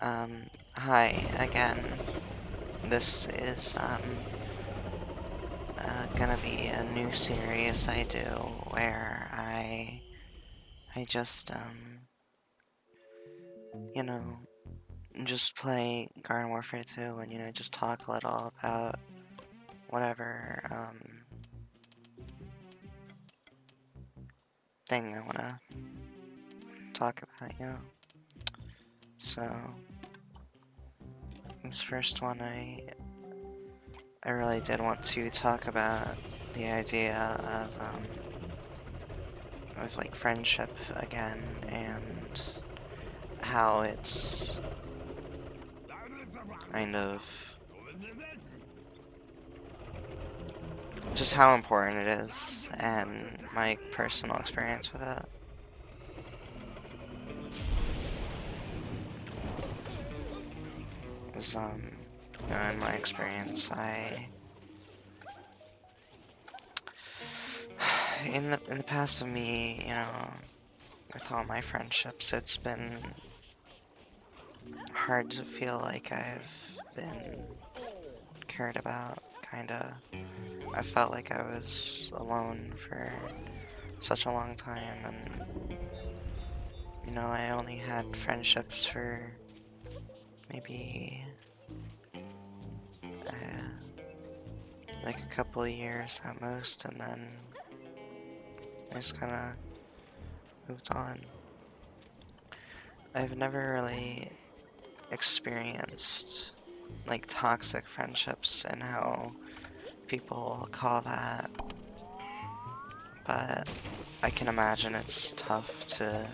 Hi again. This is gonna be a new series I do where I just you know just play Garden Warfare 2 and just talk a little about whatever thing I wanna talk about. So this first one I really did want to talk about the idea of like friendship again and how it's kind of just how important it is and my personal experience with it. Is in my experience, in the past of me, with all my friendships, it's been hard to feel like I've been cared about, kinda. I felt like I was alone for such a long time, and I only had friendships for maybe like a couple of years at most, and then I just kind of moved on. I've never really experienced like toxic friendships and how people call that, but I can imagine it's tough to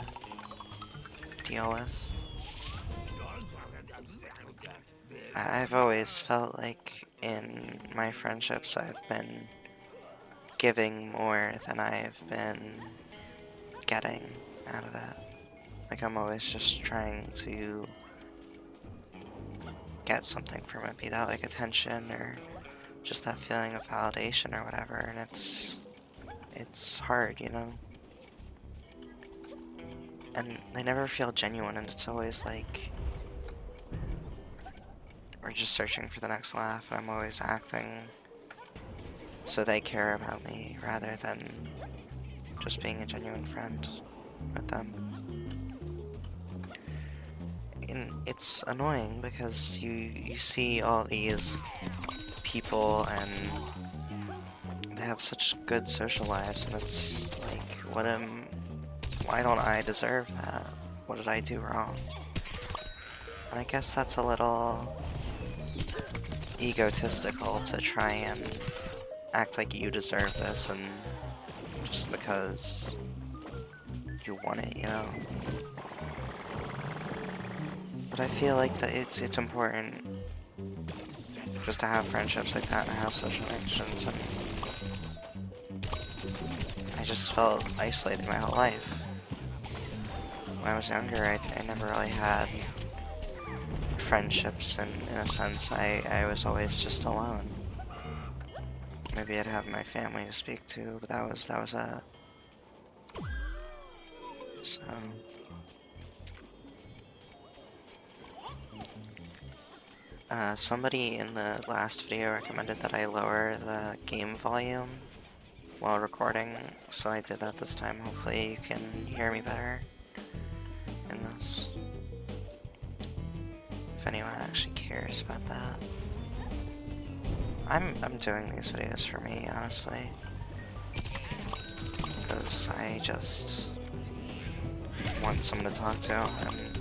deal with. I've always felt like in my friendships I've been giving more than I've been getting out of it. Like I'm always just trying to get something from it, be that like attention or just that feeling of validation or whatever, and it's hard. And they never feel genuine, and it's always like we're just searching for the next laugh, and I'm always acting so they care about me rather than just being a genuine friend with them. And it's annoying because you see all these people and they have such good social lives, and it's like, why don't I deserve that? What did I do wrong? And I guess that's a little egotistical to try and act like you deserve this and just because you want it. But I feel like that it's important just to have friendships like that and have social connections, and I just felt isolated my whole life. When I was younger, I never really had friendships, and in a sense, I was always just alone. Maybe I'd have my family to speak to, but that was it. So, somebody in the last video recommended that I lower the game volume while recording, so I did that this time. Hopefully you can hear me better in this. If anyone actually cares about that. I'm doing these videos for me, honestly. Because I just want someone to talk to, and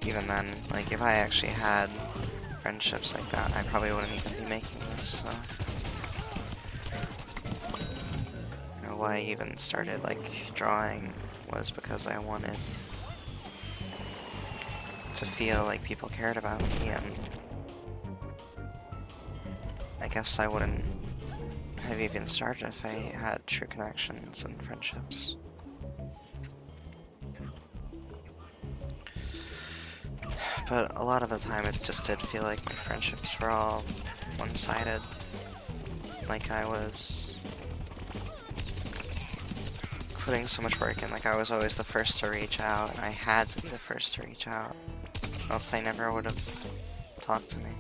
even then, like, if I actually had friendships like that, I probably wouldn't even be making this, so. Why I even started, like, drawing was because I wanted to feel like people cared about me, and I guess I wouldn't have even started if I had true connections and friendships. But a lot of the time it just did feel like my friendships were all one-sided. Like I was putting so much work in. Like, I was always the first to reach out, and I had to be the first to reach out, else they never would have talked to me.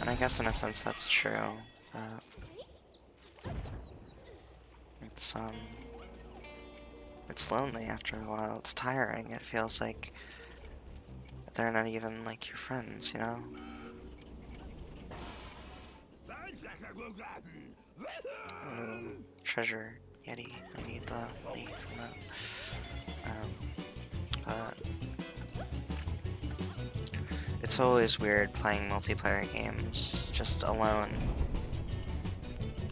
And I guess in a sense that's true, but it's lonely after a while. It's tiring. It feels like they're not even like your friends, you know? Treasure Yeti. I need the money from that. But it's always weird playing multiplayer games just alone.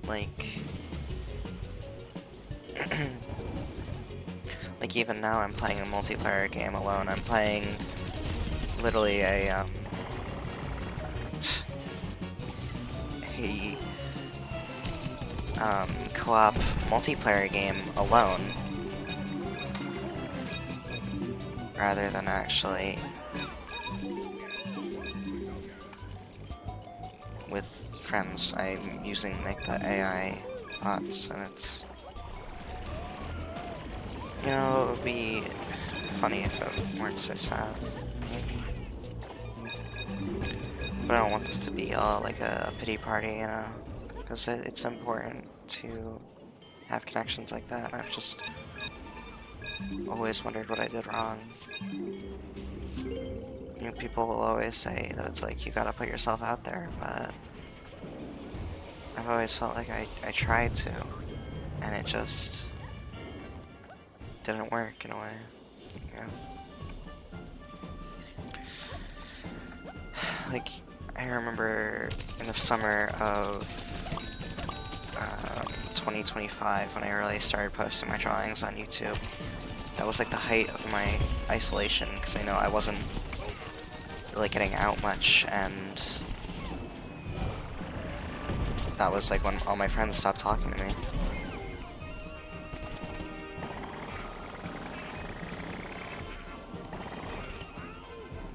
Like, like even now I'm playing a multiplayer game alone. I'm playing literally a co-op multiplayer game alone, rather than actually with friends. I'm using like the AI bots, and it's, you know, it would be funny if it weren't so sad. But I don't want this to be all like a pity party, you know, because it's important to have connections like that. I've just always wondered what I did wrong. You know, people will always say that it's like you gotta put yourself out there, but I've always felt like I tried to, and it just didn't work in a way, you know? Like, I remember in the summer of 2025 when I really started posting my drawings on YouTube. That was like the height of my isolation, because I know I wasn't really getting out much, and that was like when all my friends stopped talking to me.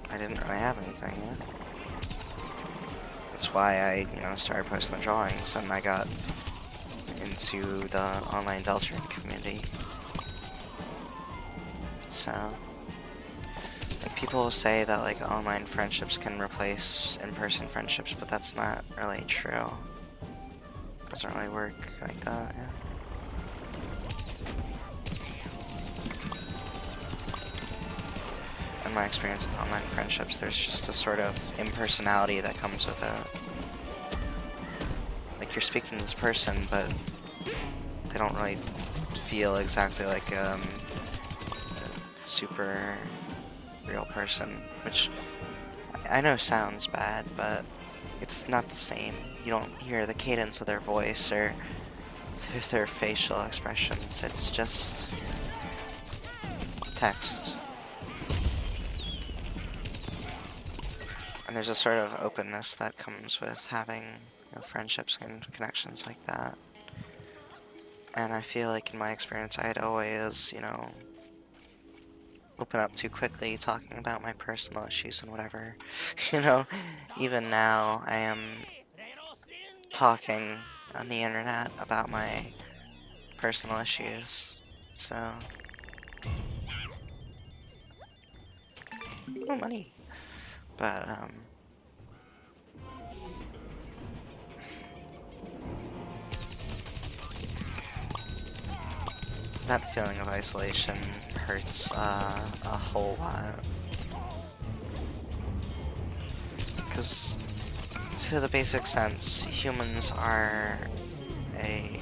I didn't really have anything, yeah. That's why I, you know, started posting the drawings, and I got into the online Deltarune community. So, like, people say that like online friendships can replace in-person friendships, but that's not really true. It doesn't really work like that, yeah. In my experience with online friendships, there's just a sort of impersonality that comes with it. Like, you're speaking to this person, but they don't really feel exactly like a super real person, which I know sounds bad, but it's not the same. You don't hear the cadence of their voice or their facial expressions. It's just text. And there's a sort of openness that comes with having, you know, friendships and connections like that. And I feel like in my experience, I'd always, you know, open up too quickly talking about my personal issues and whatever. You know, even now I am talking on the internet about my personal issues. So, oh, money. But, that feeling of isolation hurts a whole lot. Because, to the basic sense, humans are a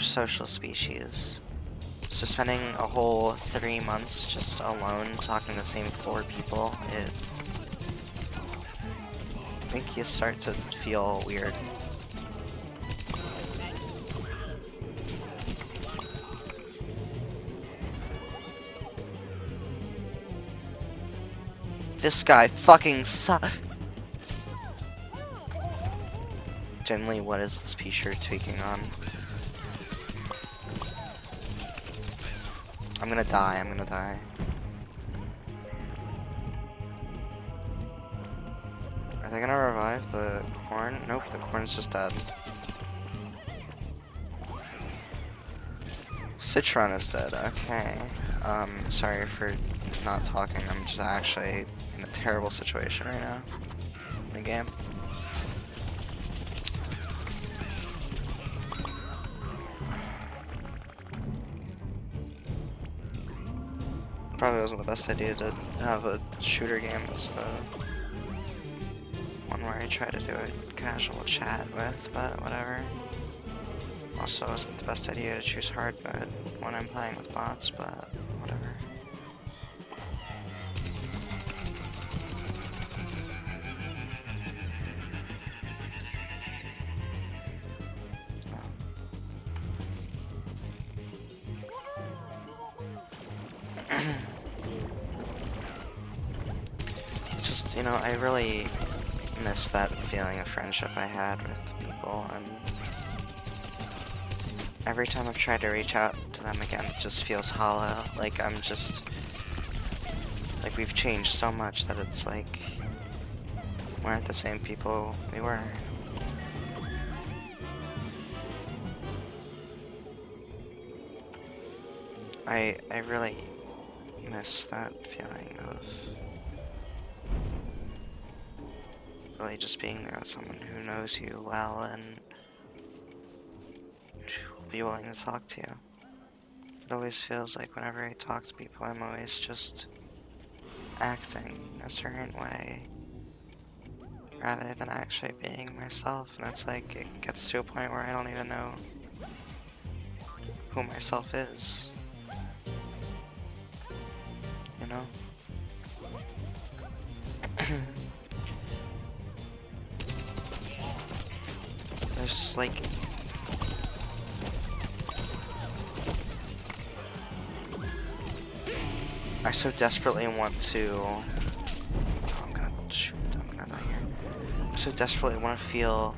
social species. So spending a whole 3 months just alone talking to the same 4 people, I think you start to feel weird. This guy fucking sucks. Generally, what is this p-shirt tweaking on? I'm gonna die, I'm gonna die. Are they gonna revive the corn? Nope, the corn's just dead. Citron is dead, okay. Sorry for not talking, I'm just actually in a terrible situation right now in the game. Probably wasn't the best idea to have a shooter game as the one where I try to do a casual chat with, but whatever. Also, wasn't the best idea to choose hard mode when I'm playing with bots, but whatever. Just, you know, I really miss that feeling of friendship I had with people, and every time I've tried to reach out to them again, it just feels hollow. Like I'm just, like we've changed so much that it's like, we aren't the same people we were. I really miss that feeling of really just being there with someone who knows you well and will be willing to talk to you. It always feels like whenever I talk to people, I'm always just acting a certain way rather than actually being myself, and it's like it gets to a point where I don't even know who myself is, you know? There's like I so desperately want to oh, I'm gonna die here. I so desperately want to feel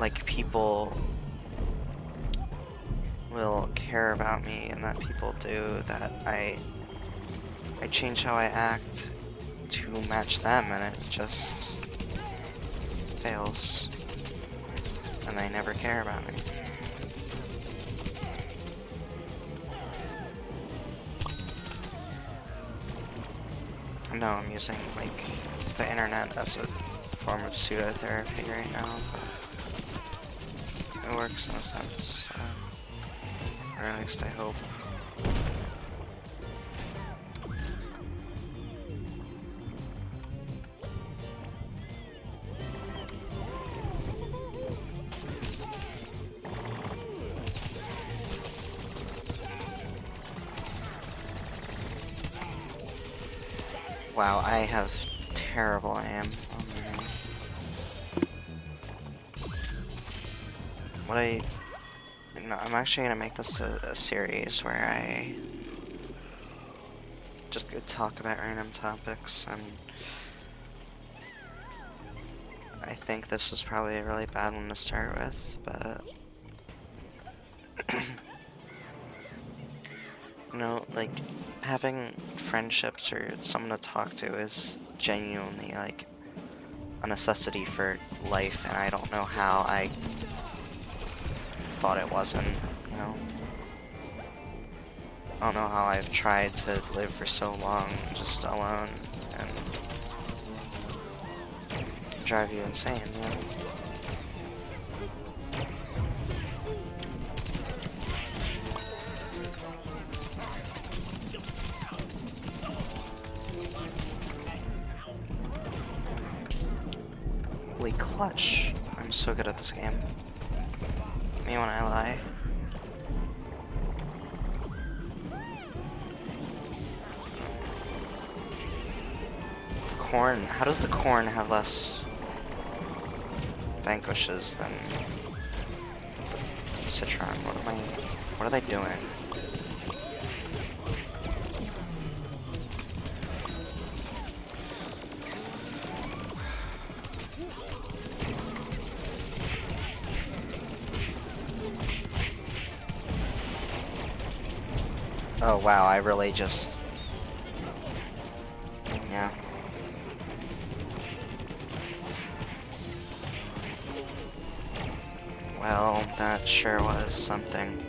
like people will care about me and that people do, that I change how I act to match them, and it just fails. And they never care about me. I know I'm using, like, the internet as a form of pseudotherapy right now, but it works in a sense, or at least I hope. Wow, I have terrible aim. I'm actually gonna make this a series where I just go talk about random topics, and I think this is probably a really bad one to start with, but you know, like, having friendships or someone to talk to is genuinely, like, a necessity for life, and I don't know how I thought it wasn't, you know? I don't know how I've tried to live for so long just alone, and drive you insane, you know? Holy clutch. I'm so good at this game. Me when I lie. Corn. How does the corn have less vanquishes than Citron? What are they doing? Oh wow, I really just... yeah. Well, that sure was something.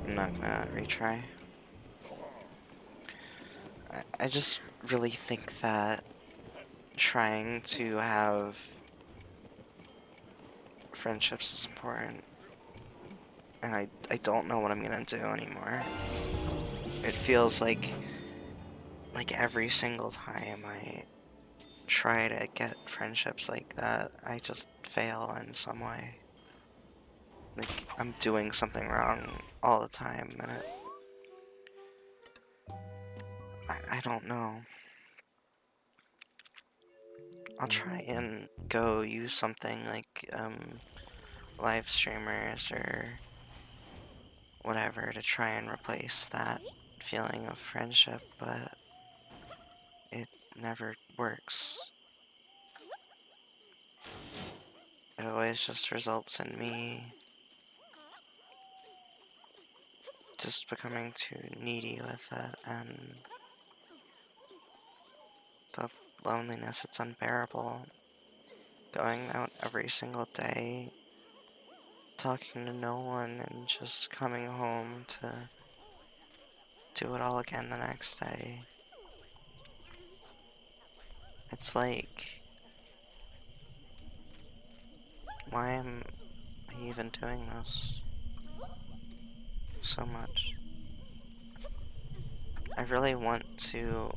I'm not gonna retry. I just really think that trying to have friendships is important. And I don't know what I'm gonna do anymore. It feels like every single time I try to get friendships like that, I just fail in some way. Like, I'm doing something wrong all the time, and I don't know. I'll try and go use something like, live streamers or whatever to try and replace that feeling of friendship, but it never works. It always just results in me just becoming too needy with it, and the loneliness, it's unbearable. Going out every single day, talking to no one, and just coming home to do it all again the next day. It's like, why am I even doing this so much? I really want to.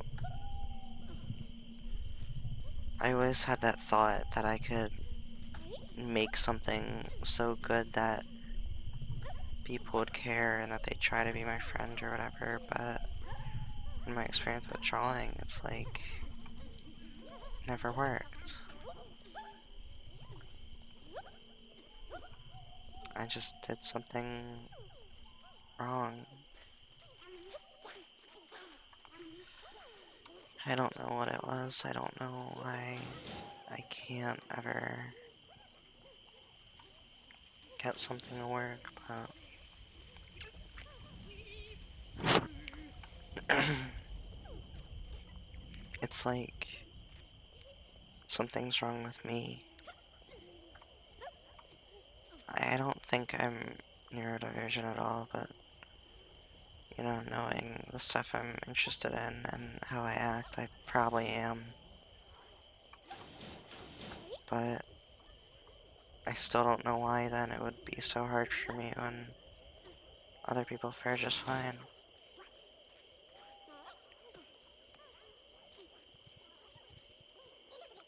I always had that thought that I could make something so good that people would care and that they'd try to be my friend or whatever, but in my experience with drawing, it's like, never worked. I just did something wrong. I don't know what it was. I don't know why I can't ever get something to work, but it's like something's wrong with me. I don't think I'm neurodivergent at all, but you know, knowing the stuff I'm interested in and how I act, I probably am. But I still don't know why then it would be so hard for me when other people fare just fine.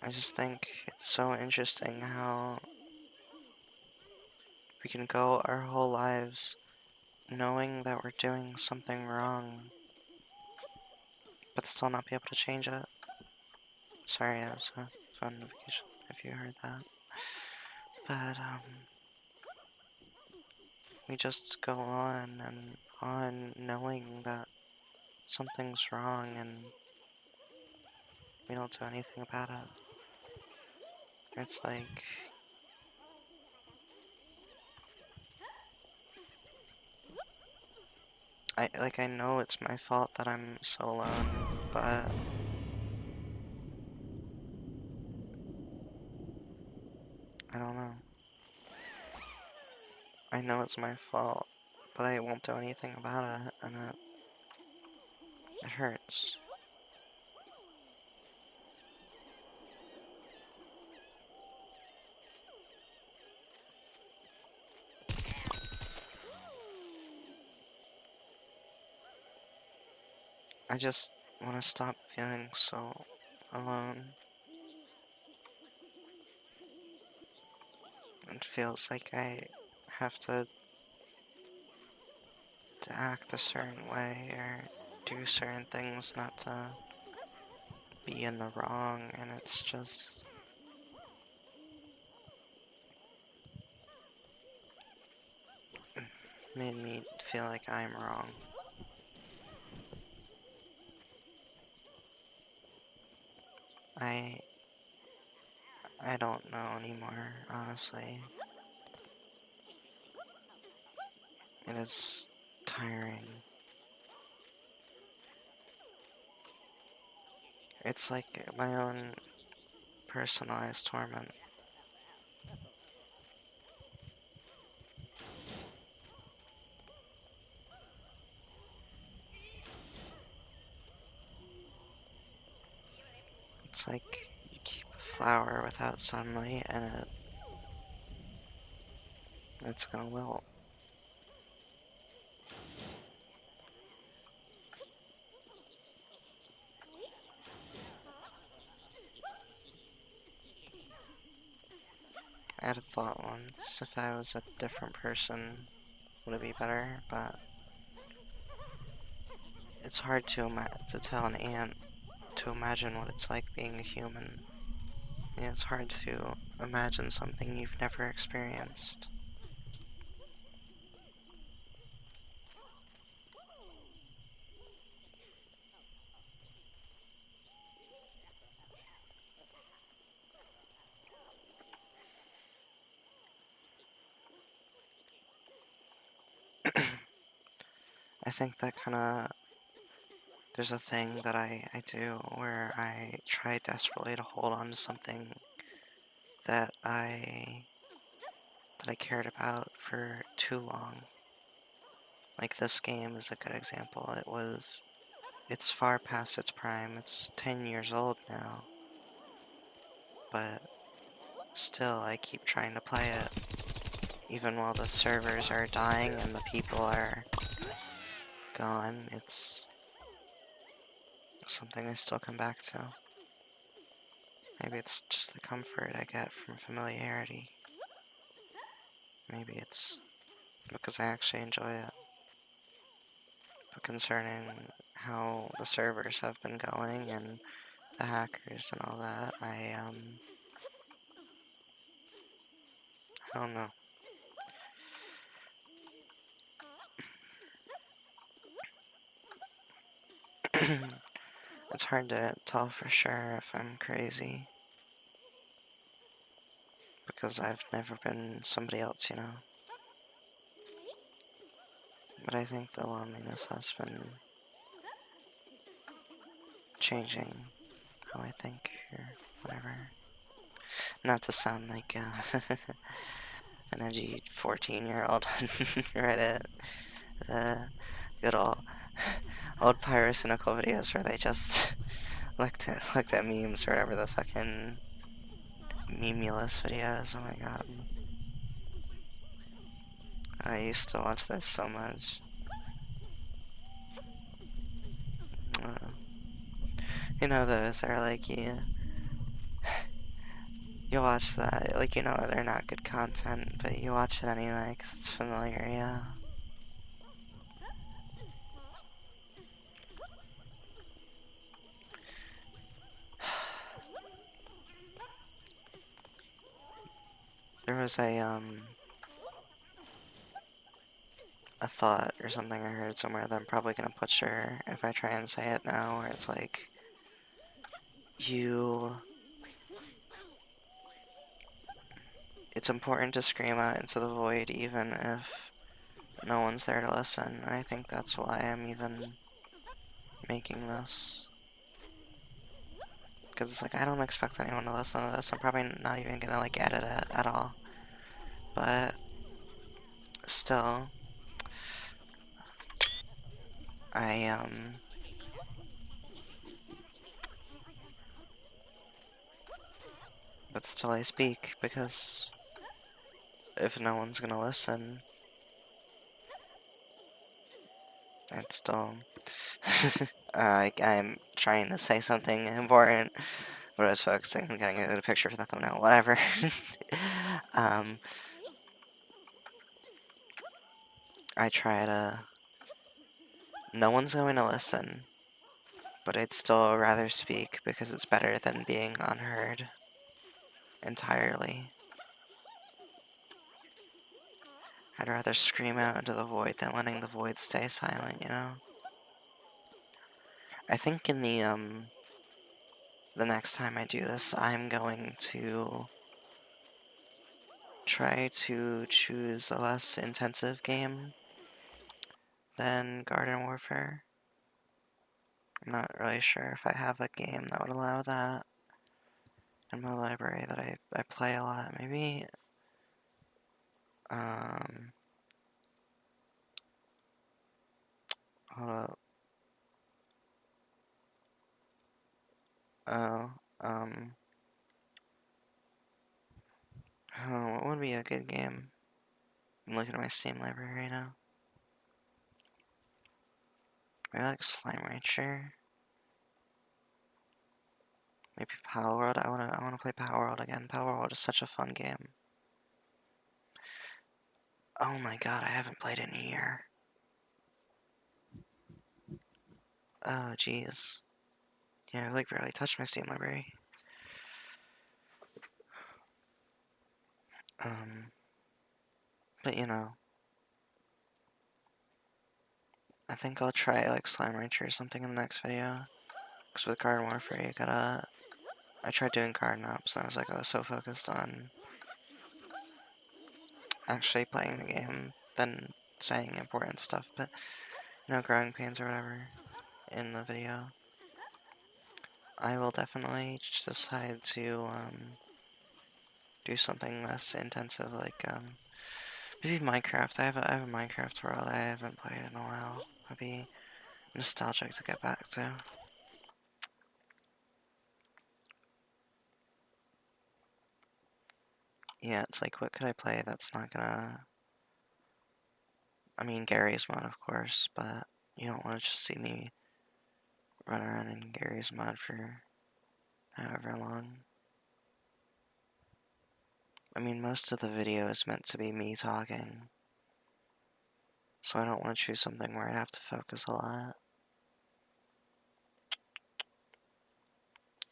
I just think it's so interesting how we can go our whole lives knowing that we're doing something wrong, but still not be able to change it. Sorry, that was a phone notification if you heard that. But, we just go on and on knowing that something's wrong and we don't do anything about it. It's like, I know it's my fault that I'm so alone, but I don't know. I know it's my fault, but I won't do anything about it, and it hurts. I just want to stop feeling so alone. It feels like I have to act a certain way or do certain things not to be in the wrong, and it's just made me feel like I'm wrong. I I don't know anymore, honestly. It is tiring. It's like my own personalized torment. it's like you keep a flower without sunlight and it's gonna wilt. I had a thought once, if I was a different person, would it be better? But it's hard to tell an ant to imagine what it's like being a human. And it's hard to imagine something you've never experienced. I think that there's a thing that I do where I try desperately to hold on to something that I cared about for too long. Like this game is a good example. It's far past its prime. It's 10 years old now, but still I keep trying to play it even while the servers are dying and the people are gone. It's something I still come back to. Maybe it's just the comfort I get from familiarity. Maybe it's because I actually enjoy it. But concerning how the servers have been going and the hackers and all that, I don't know. It's hard to tell for sure if I'm crazy because I've never been somebody else. But I think the loneliness has been changing how I think or whatever. Not to sound like an edgy 14-year-old on Reddit. The good old pyrocynical videos where they just looked at memes or whatever the fucking memulous videos. Oh my god. I used to watch this so much. Uh, those are like you watch that, like they're not good content, but you watch it anyway because it's familiar, yeah. There was a thought or something I heard somewhere that I'm probably gonna butcher if I try and say it now, where it's like you it's important to scream out into the void even if no one's there to listen. And I think that's why I'm even making this. Because it's like, I don't expect anyone to listen to this. I'm probably not even gonna like edit it at all. But still, I but still I speak because if no one's gonna listen, it's still I'm trying to say something important, but I was focusing on getting a picture for the thumbnail. Whatever. um, I try to. No one's going to listen, but I'd still rather speak because it's better than being unheard entirely. I'd rather scream out into the void than letting the void stay silent. I think in the next time I do this, I'm going to try to choose a less intensive game than Garden Warfare. I'm not really sure if I have a game that would allow that in my library that I play a lot. Maybe, hold up. Oh, Um, oh, what would be a good game? I'm looking at my Steam library right now. I like Slime Rancher. Maybe Power World. I wanna play Power World again. Power World is such a fun game. Oh my god, I haven't played in a year. Oh jeez. Yeah, I like barely touched my Steam library. Um, but you know, I think I'll try like Slime Rancher or something in the next video. Cause with Garden Warfare, you gotta. I tried doing card maps, and I was so focused on actually playing the game than saying important stuff. But you know, growing pains or whatever in the video. I will definitely decide to do something less intensive, like maybe Minecraft. I have a Minecraft world I haven't played in a while. It'd be nostalgic to get back to. Yeah, it's like, what could I play that's not gonna... I mean, Gary's mod, of course, but you don't want to just see me run around in Gary's mod for however long. I mean, most of the video is meant to be me talking, so I don't want to choose something where I have to focus a lot.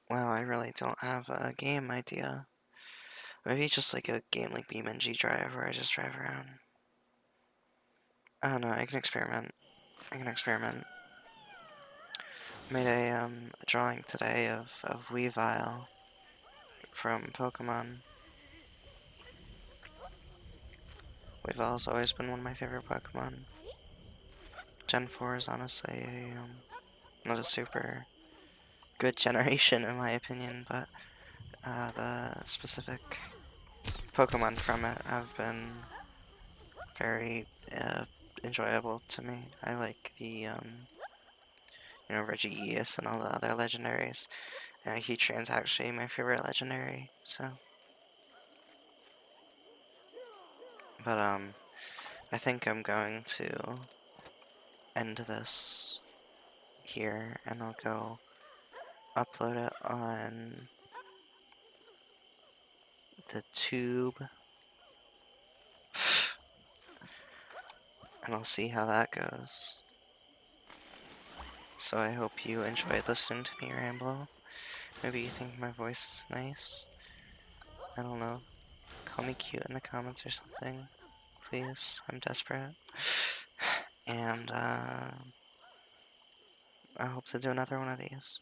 Wow, I really don't have a game idea. Maybe just like a game like BeamNG Drive where I just drive around. I don't know, I can experiment. I can experiment. Made a drawing today of Weavile from Pokemon. Weavile's always been one of my favorite Pokemon. Gen 4 is honestly not a super good generation in my opinion, but the specific Pokemon from it have been very enjoyable to me. I like the Regigigas and all the other legendaries. Heatran's actually my favorite legendary, so. But, I think I'm going to end this here, and I'll go upload it on the tube, and I'll see how that goes. So I hope you enjoyed listening to me ramble. Maybe you think my voice is nice. I don't know. Call me cute in the comments or something. Please. I'm desperate. And I hope to do another one of these.